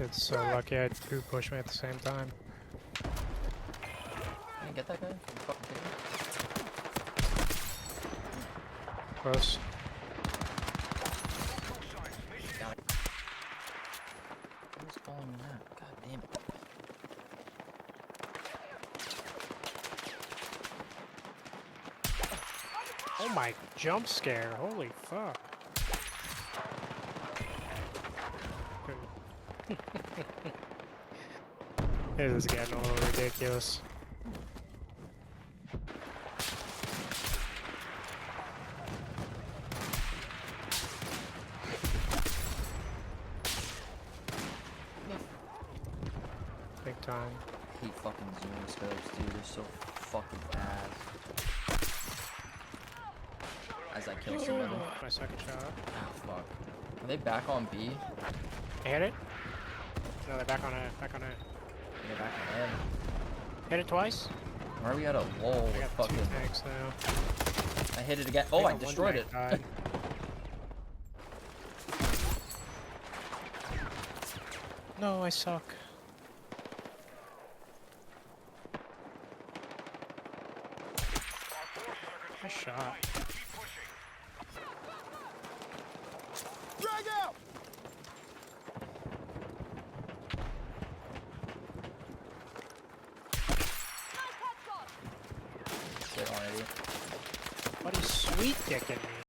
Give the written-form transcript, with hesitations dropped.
It's so lucky I had two push me at the same time. Can you get that guy? You fucking kidding me? Close. Who's calling me that? God damn it. Oh my jump scare, holy fuck. This is getting a little ridiculous. Big time. I hate fucking zoom scopes, dude. They're so fucking ass. As I kill somebody. My second shot. Ah, fuck. Are they back on B? I hit it? No, they're back on it. Back on it. They're back on A. Hit it twice? Why are we at a wall I with got fucking... two tanks now. I hit it again. Oh, I destroyed it. Died. No, I suck. I shot. Drag out! Shit already. What is sweet dicking me?